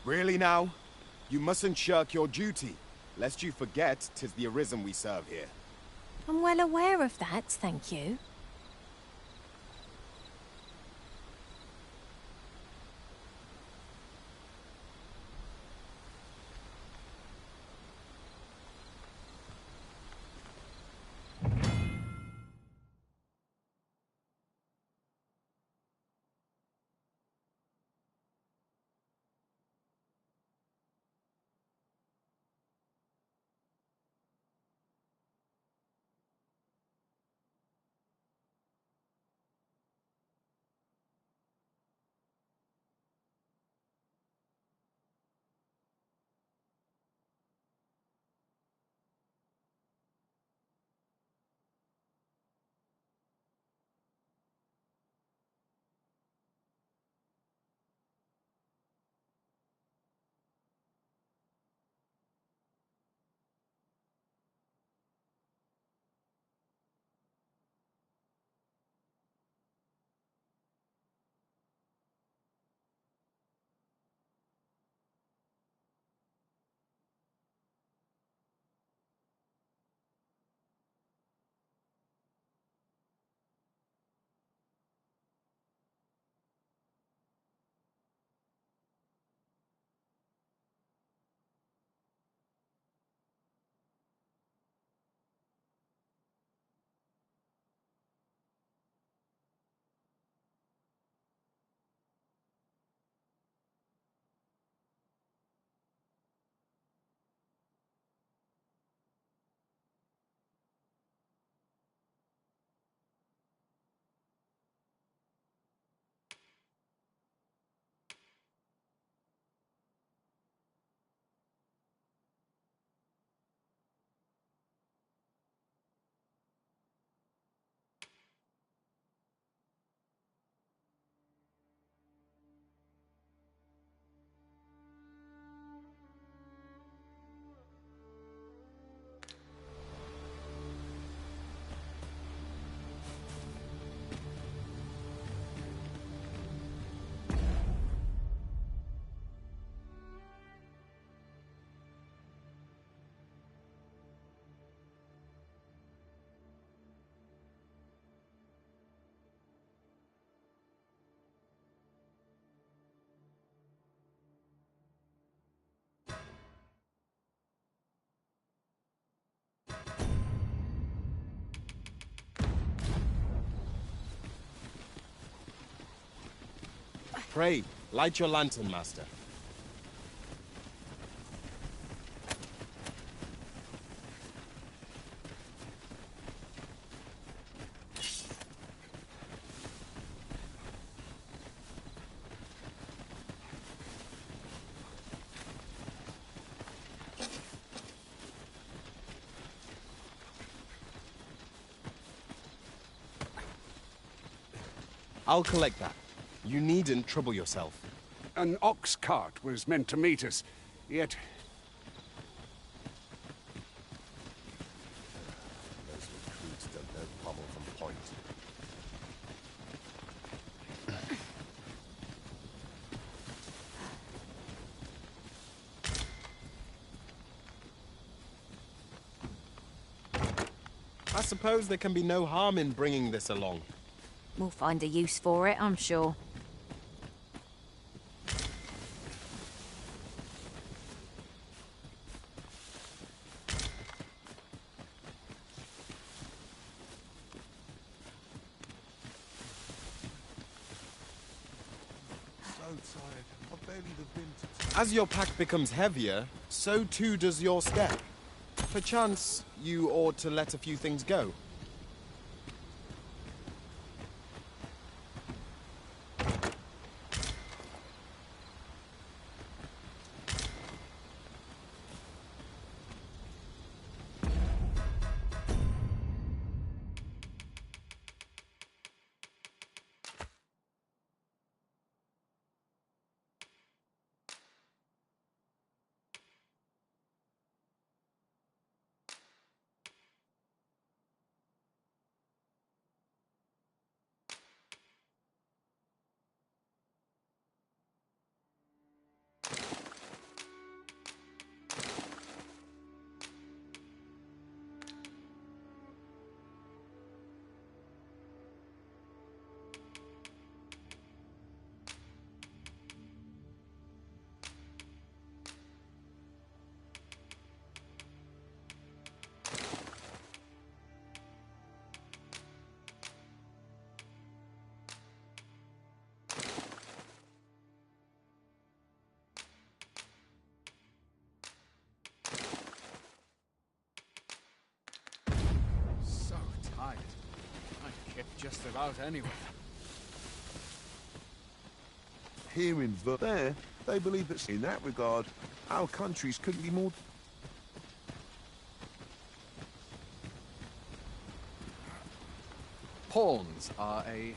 Really now? You mustn't shirk your duty, lest you forget 'tis the Arisen we serve here. I'm well aware of that, thank you. Pray, light your lantern, Master. I'll collect that. You needn't trouble yourself. An ox cart was meant to meet us, yet... Those recruits don't know pommel from point. I suppose there can be no harm in bringing this along. We'll find a use for it, I'm sure. As your pack becomes heavier, so too does your step. Perchance, you ought to let a few things go. just about anywhere. Here in there, they believe that in that regard, our countries couldn't be more... Pawns are a...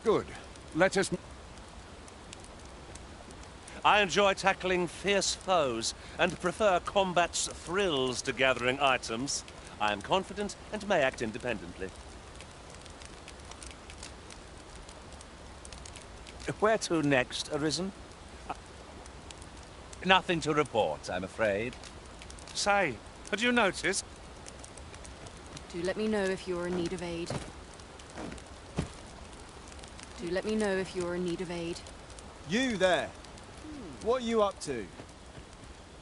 Good. Let us... I enjoy tackling fierce foes and prefer combat's thrills to gathering items. I am confident and may act independently. Where to next, Arisen? Nothing to report, I'm afraid. Say, had you noticed? Do let me know if you're in need of aid. Do let me know if you're in need of aid. You there! What are you up to?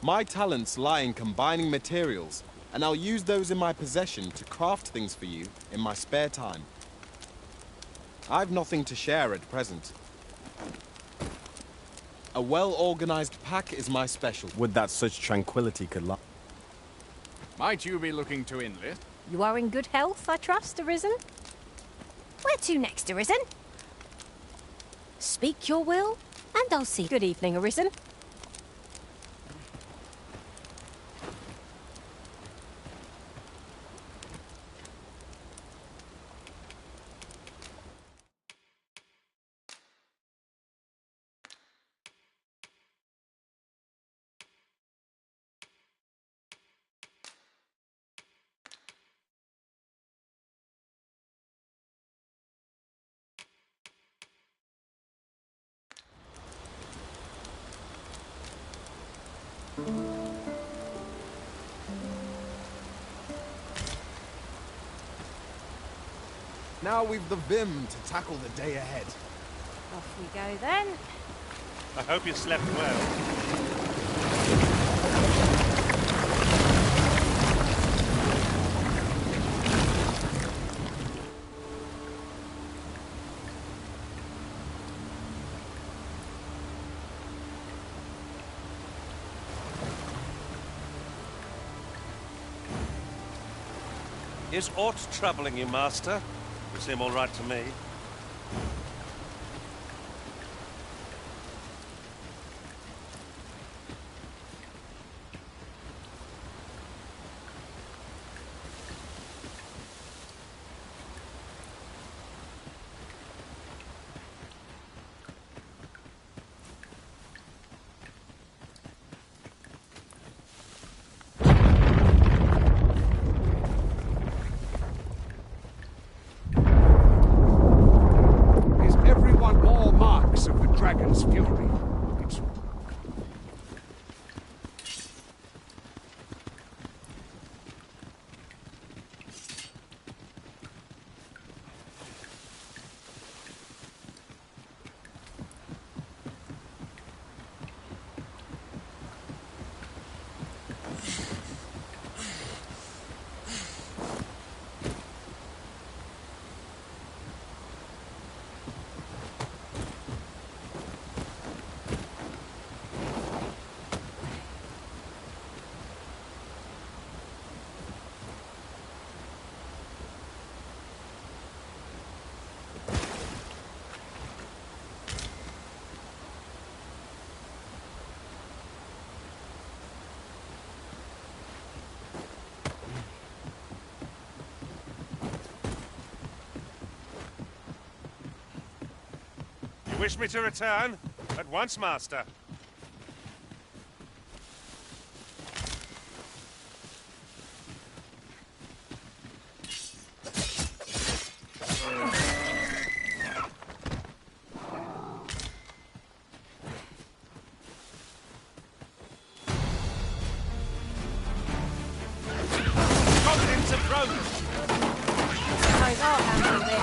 My talents lie in combining materials, and I'll use those in my possession to craft things for you in my spare time. I've nothing to share at present. A well-organized pack is my special. Would that such tranquility could lie. Might you be looking to enlist? You are in good health, I trust, Arisen? Where to next, Arisen? Speak your will, and I'll see. Good evening, Arisen. Now we've the vim to tackle the day ahead. Off we go then. I hope you slept well. Is aught troubling you, Master? You seem all right to me. Dragon's fury. It's... Wish me to return? At once, master. Confidence approach! Suppose I'll handle this.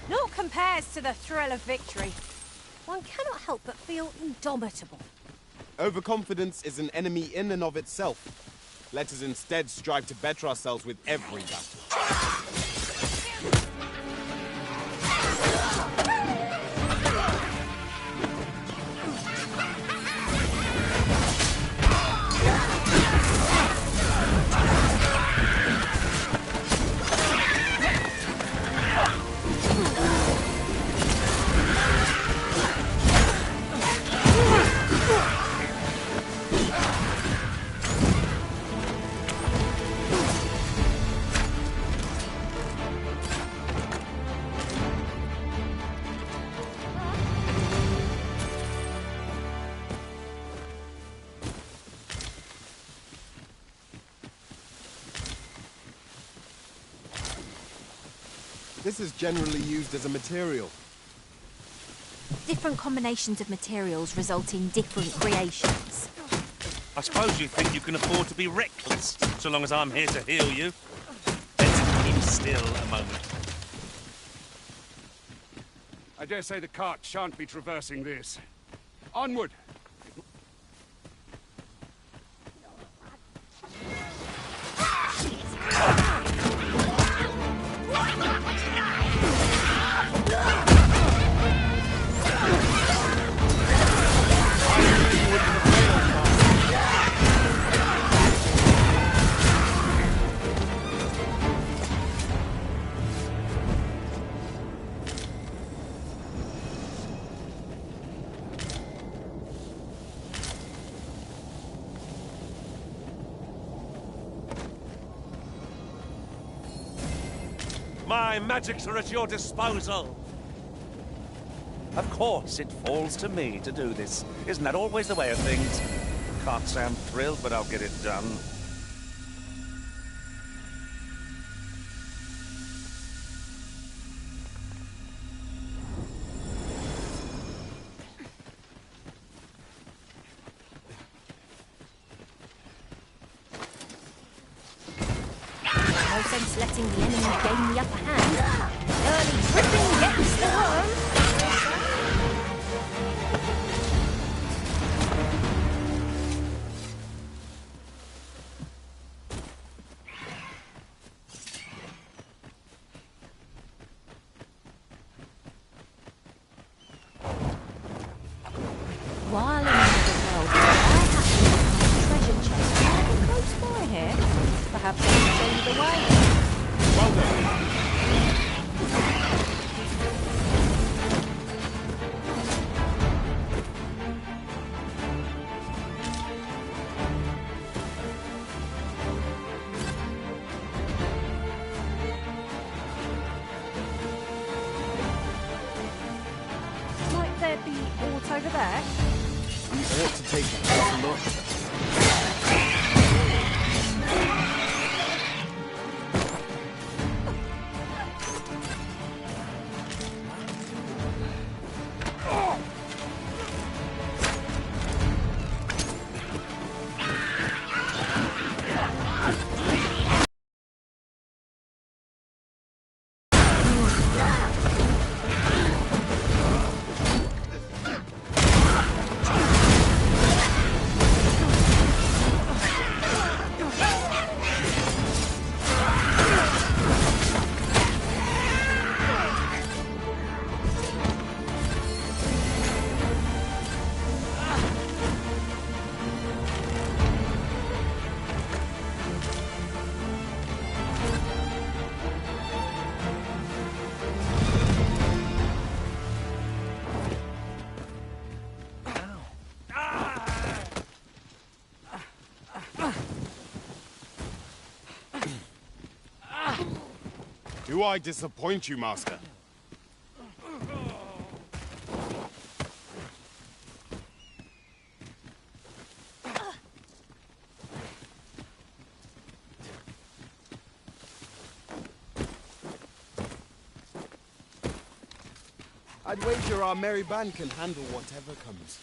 Naught compares to the thrill of victory. One cannot help but feel indomitable. Overconfidence is an enemy in and of itself. Let us instead strive to better ourselves with every battle. This is generally used as a material. Different combinations of materials result in different creations. I suppose you think you can afford to be reckless, so long as I'm here to heal you. Let's keep still a moment. I dare say the cart shan't be traversing this. Onward! My magics are at your disposal. Of course, it falls to me to do this. Isn't that always the way of things? Can't say I'm thrilled, but I'll get it done. No sense letting the enemy gain the upper hand. Early tripping gets the worm. While in another world, I happen to find a treasure chest rather close by here. Perhaps I can show you the way. Well done. Might there be aught over there? I ought to take a closer look. Do I disappoint you, Master? I'd wager our merry band can handle whatever comes.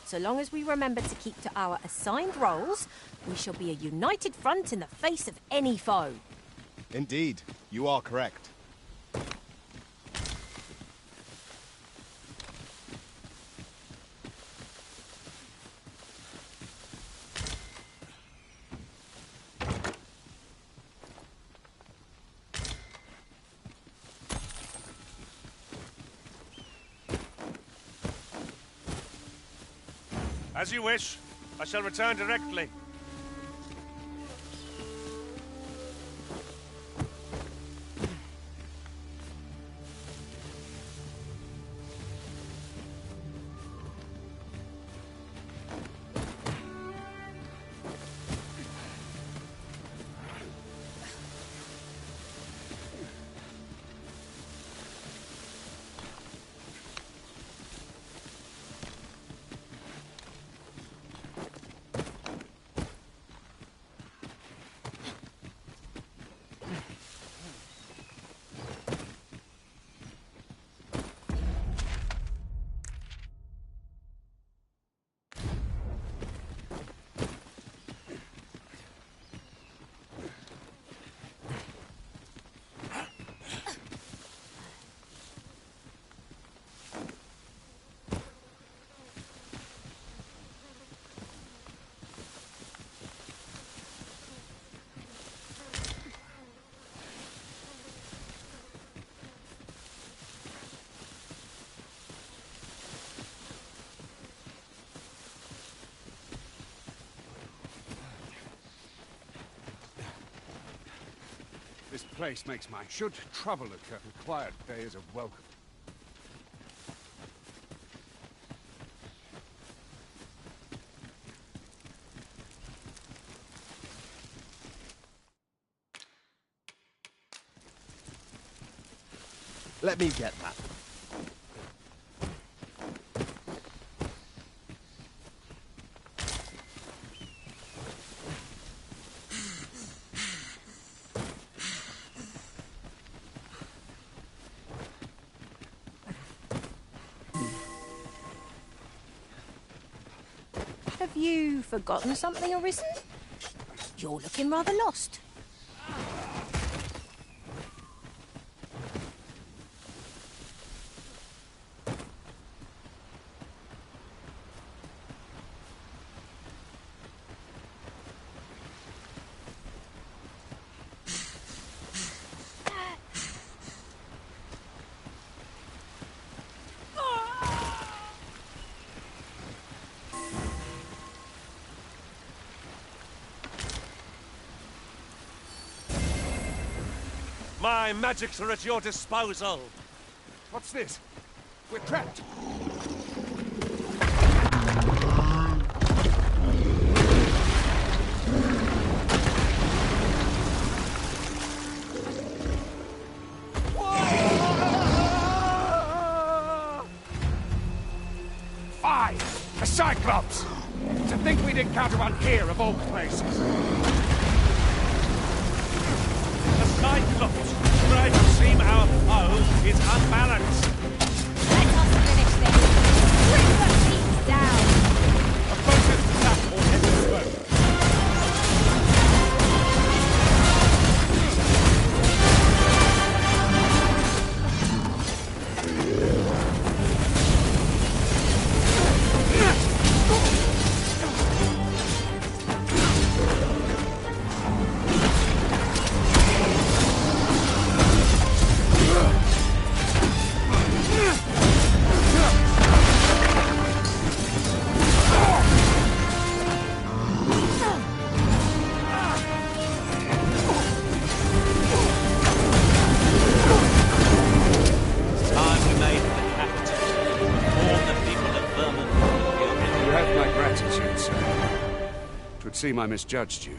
So long as we remember to keep to our assigned roles, we shall be a united front in the face of any foe. Indeed, you are correct. As you wish. I shall return directly. This place makes my should trouble occur. A quiet day is a welcome. Let me get that. Have you forgotten something, Arisen? You're looking rather lost. My magics are at your disposal. What's this? We're trapped. Fire! A Cyclops! To think we'd encounter one here of all places. The Cyclops! Right, it seem our foe is unbalanced. Let us finish this. Bring the beast down. Approach it, tap or hit the smoke. Seem I misjudged you.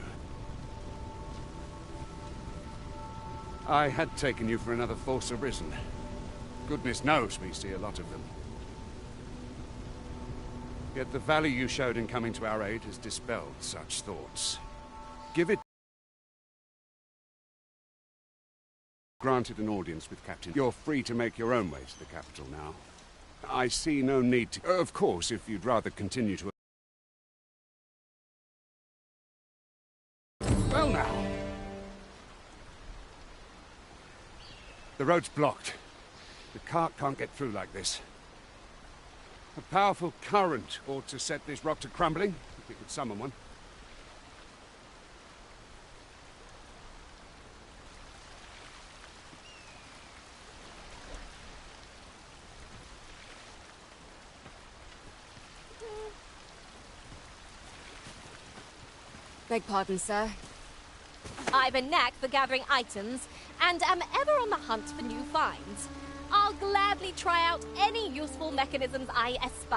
I had taken you for another Force Arisen. Goodness knows we see a lot of them. Yet the value you showed in coming to our aid has dispelled such thoughts. Give it... Granted an audience with Captain. You're free to make your own way to the capital now. I see no need to... Of course, if you'd rather continue to... Well now. The road's blocked. The cart can't get through like this. A powerful current ought to set this rock to crumbling, if we could summon one. Beg pardon, sir. I've a knack for gathering items, and am ever on the hunt for new finds. I'll gladly try out any useful mechanisms I espy.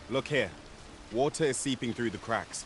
Look here. Water is seeping through the cracks.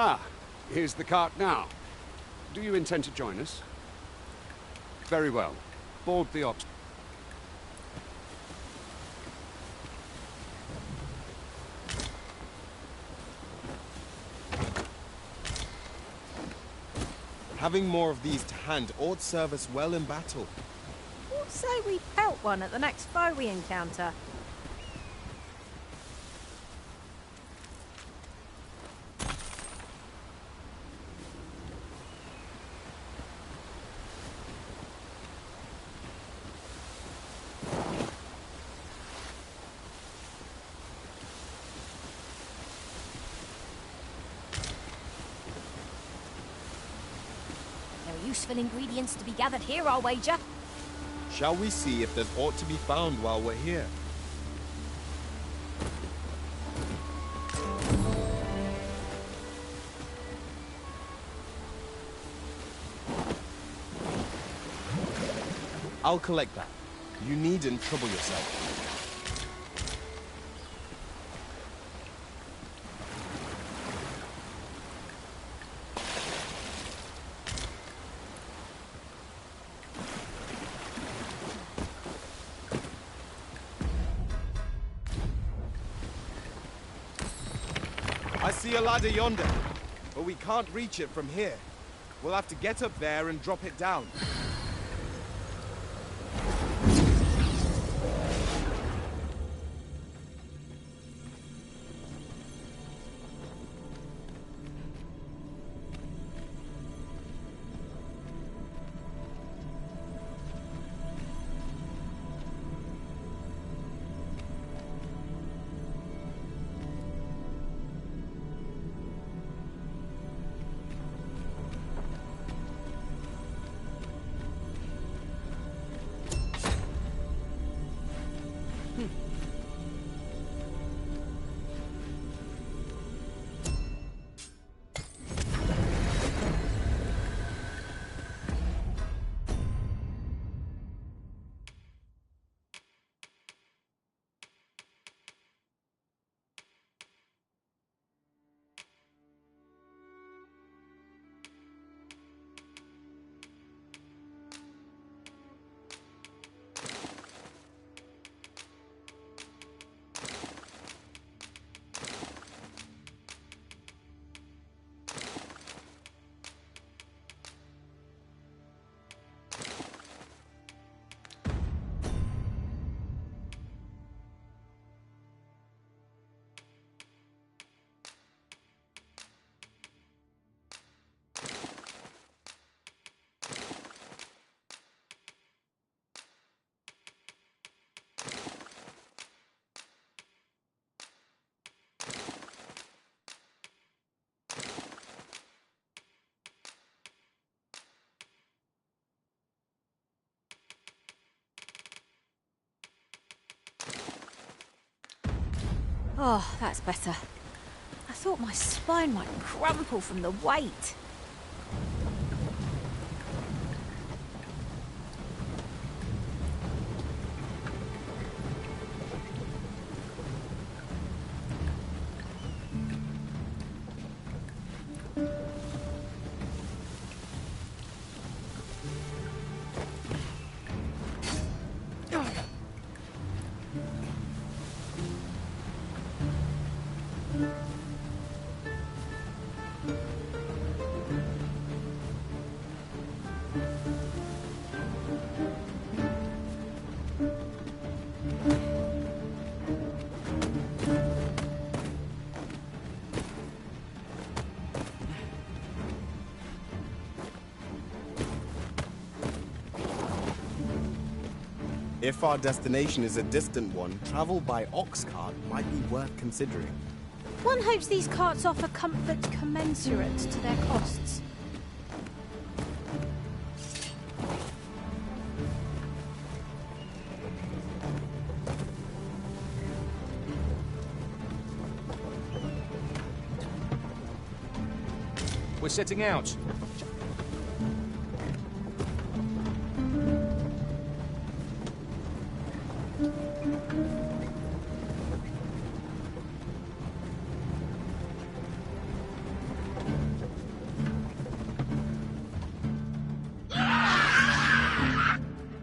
Ah, here's the cart now. Do you intend to join us? Very well. Board the ox. Having more of these to hand ought serve us well in battle. What say we pelt one at the next foe we encounter? Useful ingredients to be gathered here, I'll wager. Shall we see if there's aught to be found while we're here? I'll collect that. You needn't trouble yourself. I see a ladder yonder, but we can't reach it from here. We'll have to get up there and drop it down. Oh, that's better. I thought my spine might crumple from the weight. If our destination is a distant one, travel by ox cart might be worth considering. One hopes these carts offer comfort commensurate to their costs. We're setting out.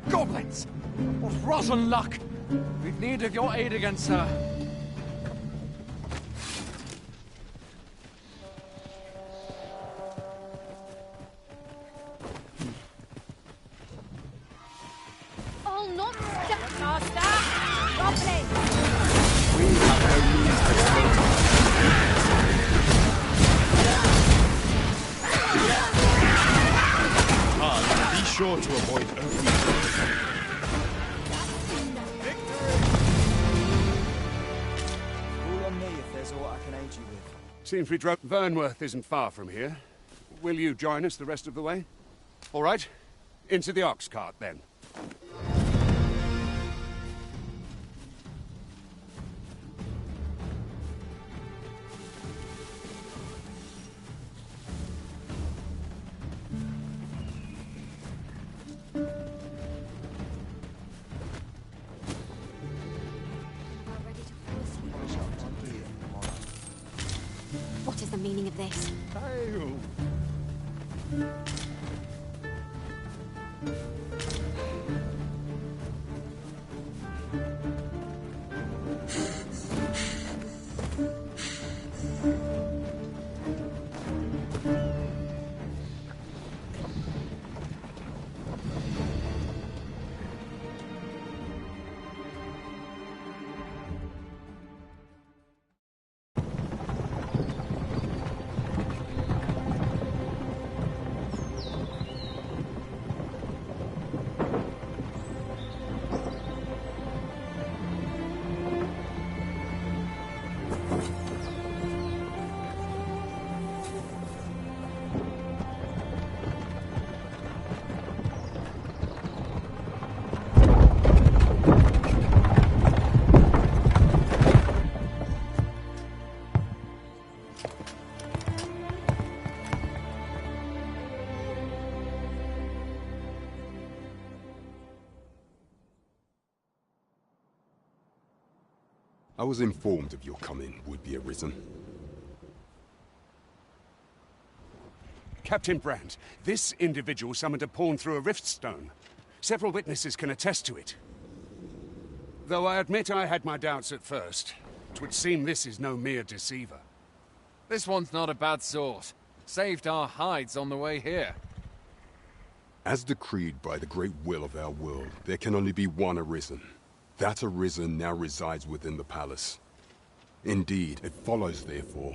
Goblins! What rotten luck! We'd need your aid against her. Oh, not just master! Goblin! We have no means to escape. Be sure to avoid open Call on me if there's aught I can aid you with. Seems we drove. Vernworth isn't far from here. Will you join us the rest of the way? All right. Into the ox cart, then. What is the meaning of this? I was informed of your coming, would-be Arisen. Captain Brand, this individual summoned a pawn through a rift stone. Several witnesses can attest to it. Though I admit I had my doubts at first. It would seem this is no mere deceiver. This one's not a bad sort. Saved our hides on the way here. As decreed by the great will of our world, there can only be one Arisen. That Arisen now resides within the palace. Indeed, it follows, therefore,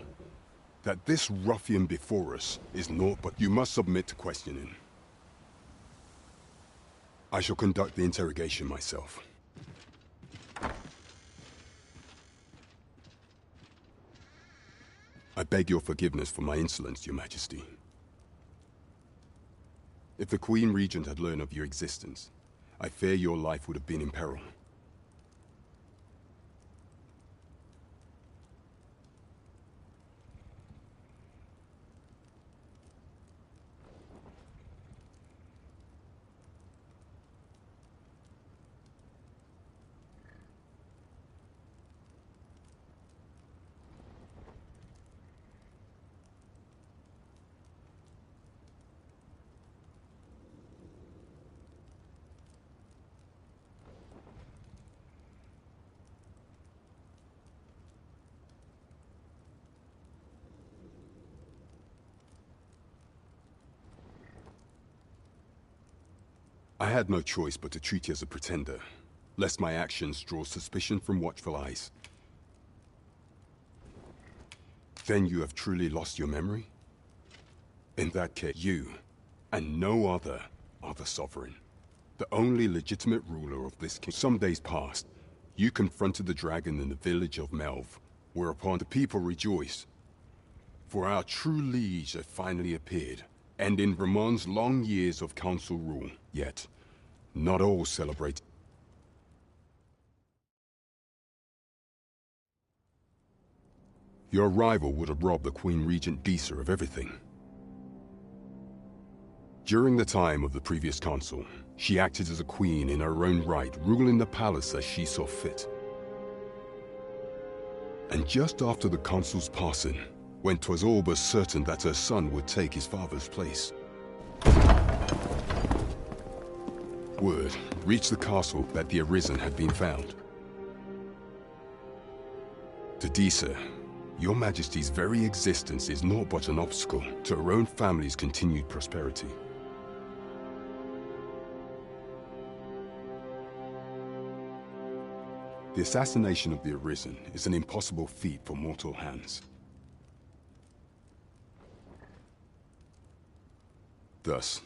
that this ruffian before us is naught but you must submit to questioning. I shall conduct the interrogation myself. I beg your forgiveness for my insolence, Your Majesty. If the Queen Regent had learned of your existence, I fear your life would have been in peril. I had no choice but to treat you as a pretender, lest my actions draw suspicion from watchful eyes. Then you have truly lost your memory? In that case, you, and no other, are the Sovereign. The only legitimate ruler of this kingdom. Some days passed, you confronted the dragon in the village of Melve, whereupon the people rejoiced. For our true liege had finally appeared, and in Ramon's long years of council rule. Yet, not all celebrate. Your arrival would have robbed the Queen Regent Disa of everything. During the time of the previous council, she acted as a queen in her own right, ruling the palace as she saw fit. And just after the council's passing, when 'twas all but certain that her son would take his father's place, word reached the castle that the Arisen had been found. To Disa, your Majesty's very existence is naught but an obstacle to her own family's continued prosperity. The assassination of the Arisen is an impossible feat for mortal hands. Thus,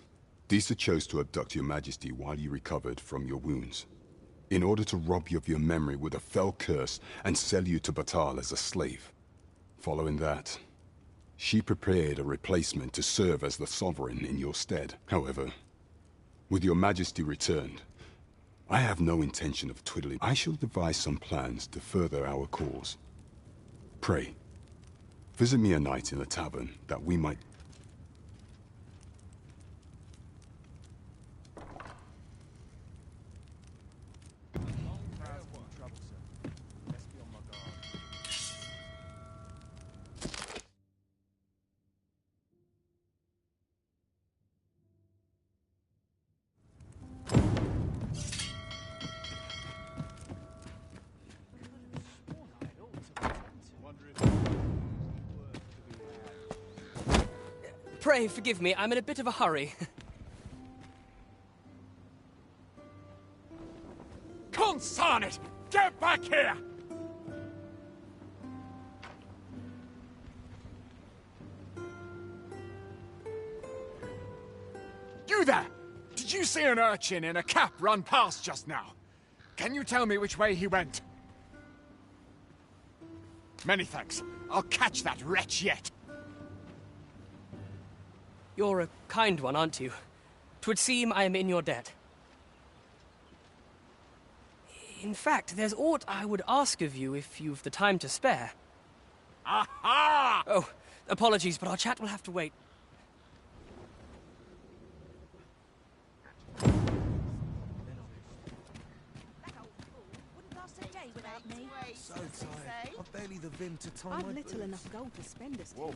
Disa chose to abduct your Majesty while you recovered from your wounds, in order to rob you of your memory with a fell curse and sell you to Battahl as a slave. Following that, she prepared a replacement to serve as the Sovereign in your stead. However, with your Majesty returned, I have no intention of twiddling. I shall devise some plans to further our cause. Pray, visit me a night in the tavern that we might... Pray forgive me, I'm in a bit of a hurry. Consign it! Get back here! You there! Did you see an urchin in a cap run past just now? Can you tell me which way he went? Many thanks. I'll catch that wretch yet. You're a kind one, aren't you? 'Twould seem I am in your debt. In fact, there's aught I would ask of you if you've the time to spare. Aha! Oh, apologies, but our chat will have to wait. So tired. I've barely the vim to tie I've my little boots. enough gold to spend as Whoa.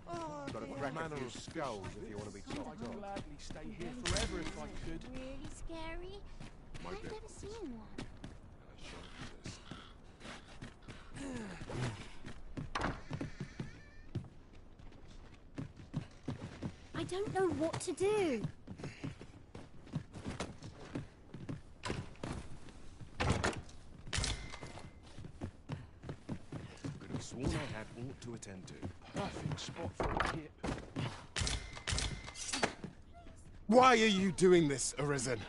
Oh, Got a dear. crack manner of skulls if you want to be topped I'd off. gladly stay here forever if I could. Really scary? I've never seen one. I don't know what to do. Could have sworn I had aught to attend to. Perfect spot for a kip. Why are you doing this, Arisen?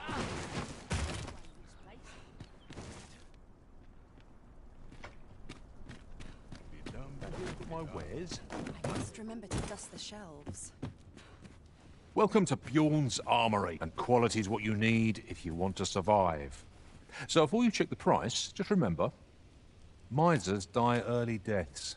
You done better with my wares? I must remember to dust the shelves. Welcome to Bjorn's Armory, and quality's what you need if you want to survive. So before you check the price, just remember, misers die early deaths.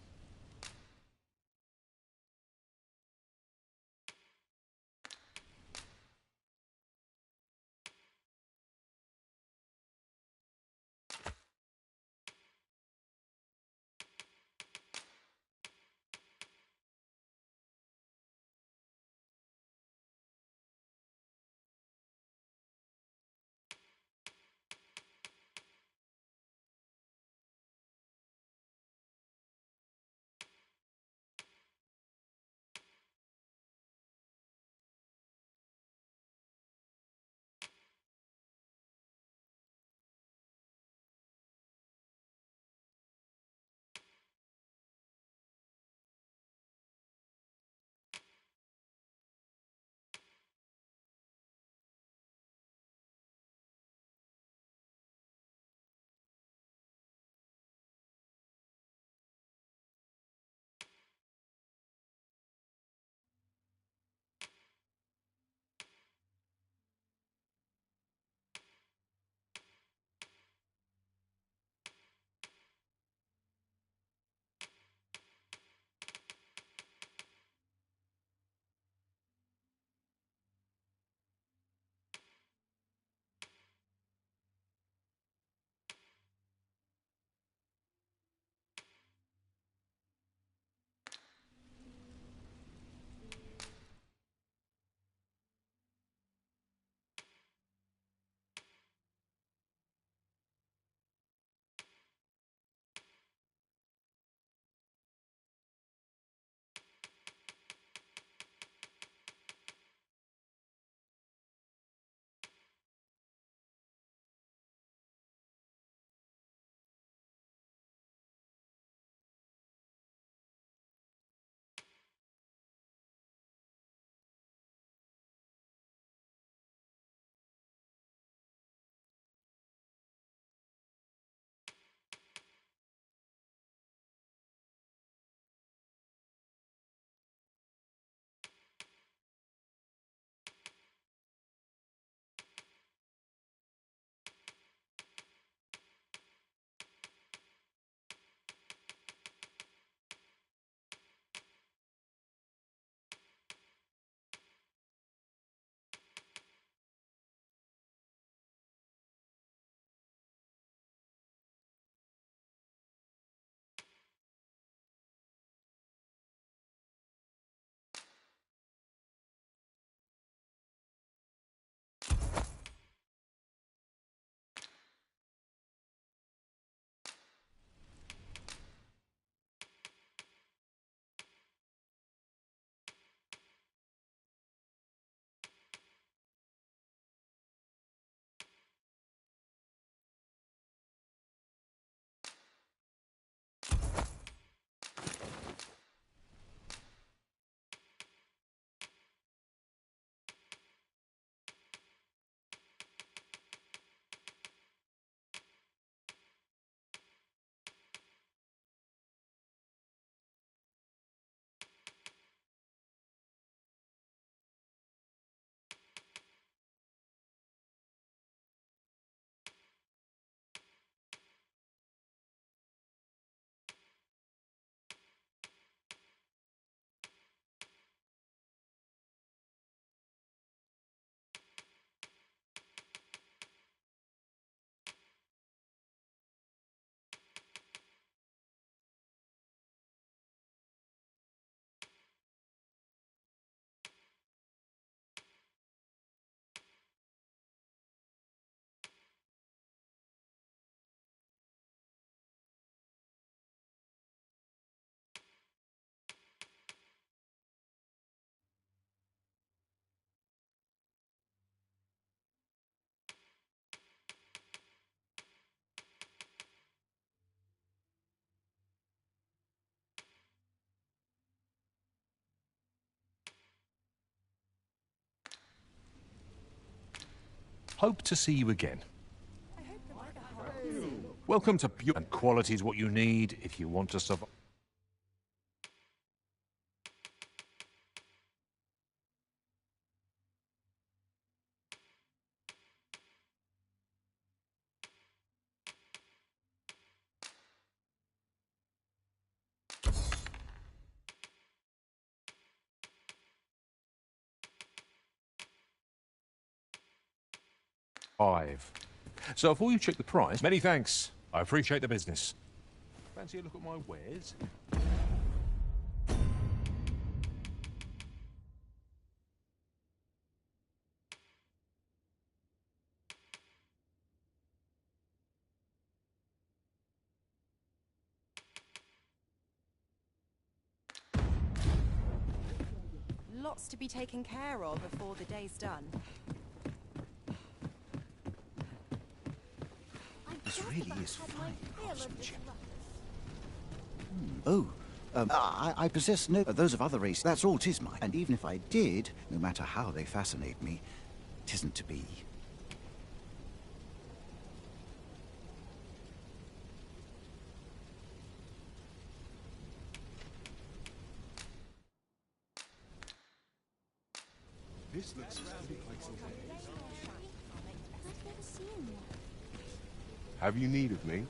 Hope to see you again. Welcome to Bjorn. And quality is what you need if you want to survive. So before you check the price, many thanks. I appreciate the business. Fancy a look at my wares? Lots to be taken care of before the day's done. This really is fine craftsmanship. Oh, I possess no those of other races. That's all 'tis mine. And even if I did, no matter how they fascinate me, 'tisn't to be. This looks like something. I've never seen one. Have you need of me?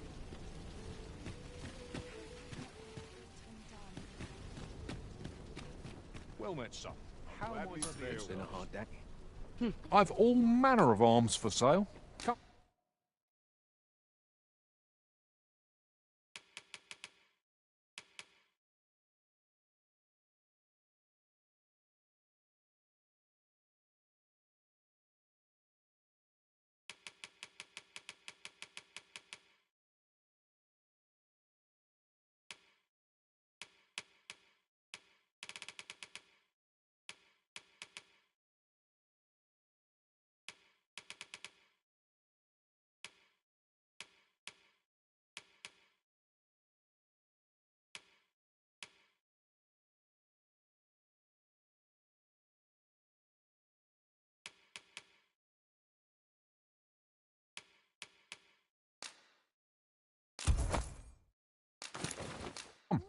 Well met, son. How might I be? It's been a hard day. I've all manner of arms for sale. Come.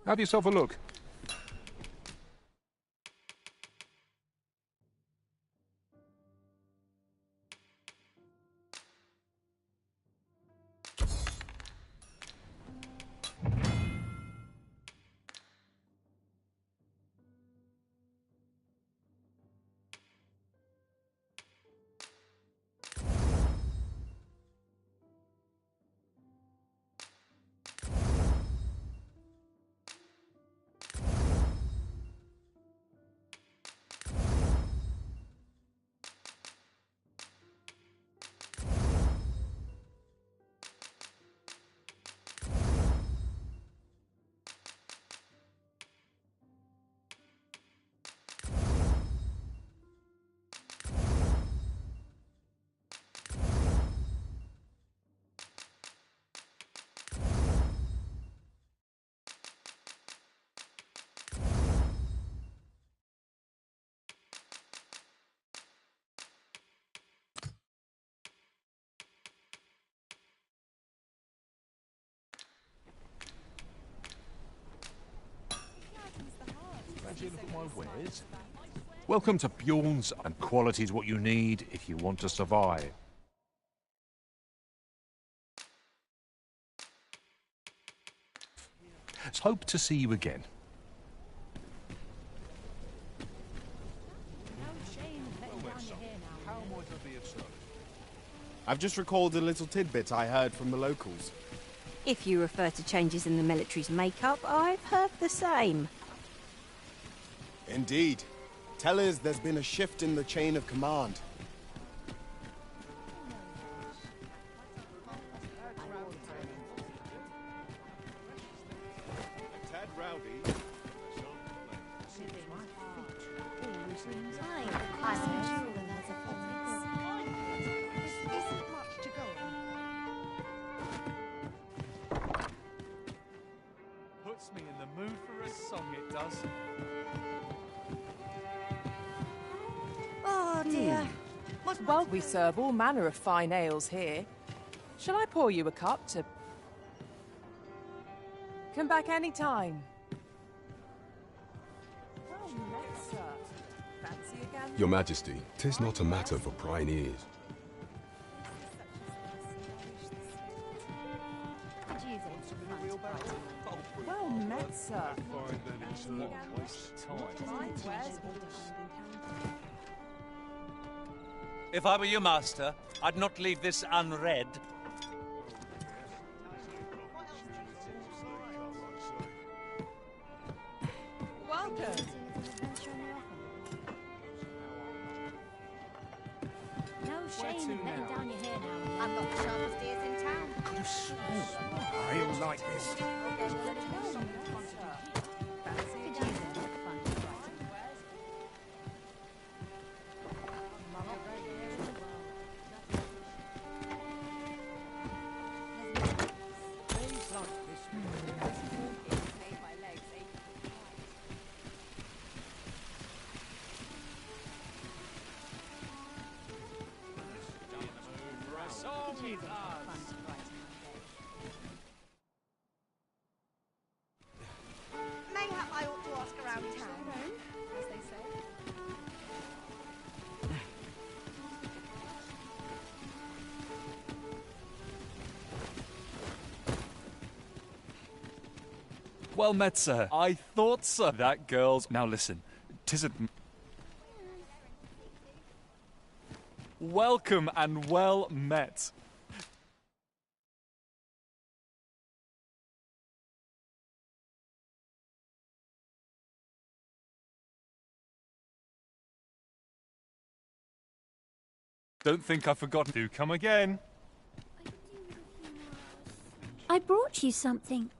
Have yourself a look. Fancy a look at my wares? Welcome to Bjorn's, and quality is what you need if you want to survive. Hope to see you again. I've just recalled a little tidbit I heard from the locals. If you refer to changes in the military's makeup, I've heard the same. Indeed. Tell us there's been a shift in the chain of command. Tad Rowdy. Isn't much to go on. Puts me in the mood for a song, it does. Oh dear. Well, we serve all manner of fine ales here. Shall I pour you a cup to... Come back any time. Well met, sir. Fancy again? Your Majesty, 'tis not a matter for prying ears. Well met, sir. If I were you, Master, I'd not leave this unread. Welcome. No shame in letting down your hair now. I'm not the sharpest ears in town. I'll like this. Mayhap I ought to ask around town, as they say. Well met, sir. I thought so. That girl's... Now listen, 'tis a... Welcome and well met. Don't think I've forgotten. Do come again. I brought you something.